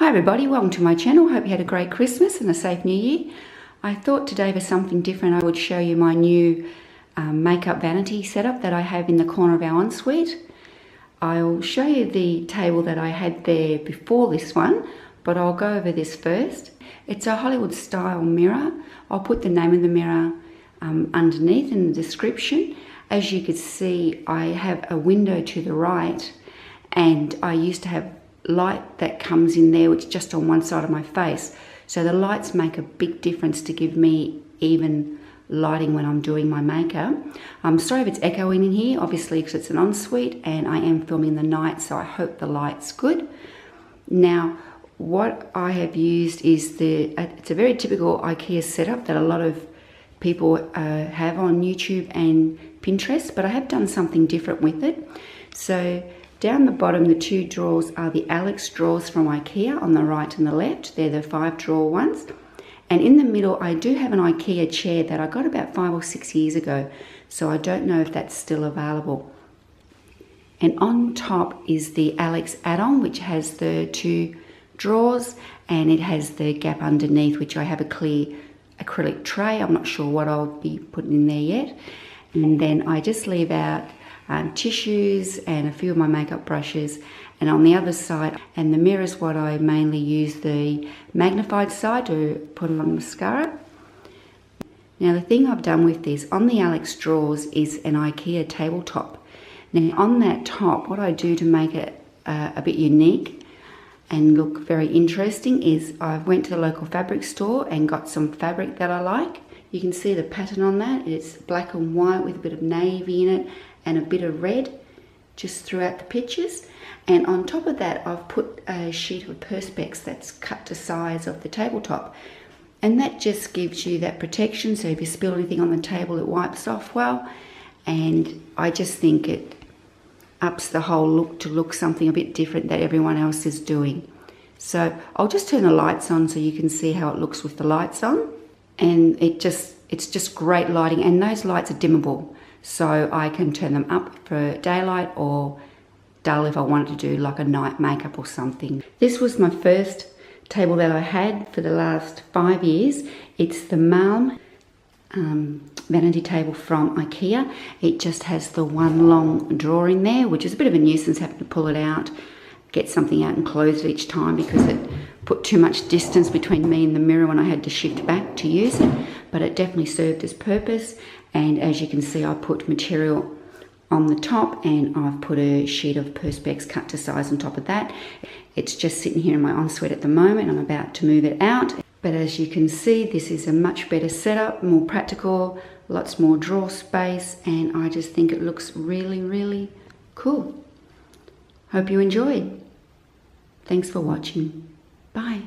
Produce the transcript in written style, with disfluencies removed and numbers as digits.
Hi everybody, welcome to my channel. Hope you had a great Christmas and a safe New Year. I thought today for something different I would show you my new makeup vanity setup that I have in the corner of our ensuite. I'll show you the table that I had there before this one, but I'll go over this first. It's a Hollywood style mirror. I'll put the name of the mirror underneath in the description. As you can see, I have a window to the right, and I used to have light that comes in there, which is just on one side of my face. So the lights make a big difference to give me even lighting when I'm doing my makeup. I'm sorry if it's echoing in here, obviously, because it's an ensuite and I am filming the night, so I hope the light's good. Now, what I have used is it's a very typical Ikea setup that a lot of people have on YouTube and Pinterest, but I have done something different with it. So down the bottom, the two drawers are the Alex drawers from Ikea on the right and the left. They're the 5-drawer ones. And in the middle, I do have an Ikea chair that I got about 5 or 6 years ago. So I don't know if that's still available. And on top is the Alex add-on, which has the 2 drawers, and it has the gap underneath, which I have a clear acrylic tray. I'm not sure what I'll be putting in there yet. And then I just leave out tissues and a few of my makeup brushes, and on the other side, and the mirror is what I mainly use the magnified side to put on mascara. Now the thing I've done with this on the Alex drawers is an Ikea tabletop. Now on that top, what I do to make it a bit unique and look very interesting is I went to the local fabric store and got some fabric that I like. You can see the pattern on that. It's black and white with a bit of navy in it and a bit of red just throughout the pictures. And on top of that, I've put a sheet of Perspex that's cut to size of the tabletop. And that just gives you that protection, so if you spill anything on the table, it wipes off well. And I just think it ups the whole look to look something a bit different that everyone else is doing. So I'll just turn the lights on so you can see how it looks with the lights on. And it's just great lighting, and those lights are dimmable. So I can turn them up for daylight or dull if I wanted to do like a night makeup or something. This was my first table that I had for the last 5 years. It's the Malm vanity table from Ikea. It just has the one long drawer in there, which is a bit of a nuisance having to pull it out, get something out and close it each time, because it put too much distance between me and the mirror when I had to shift back to use it. But it definitely served its purpose. And as you can see, I put material on the top, and I've put a sheet of Perspex cut to size on top of that. It's just sitting here in my ensuite at the moment. I'm about to move it out. But as you can see, this is a much better setup, more practical, lots more drawer space, and I just think it looks really, really cool. Hope you enjoyed. Thanks for watching. Bye.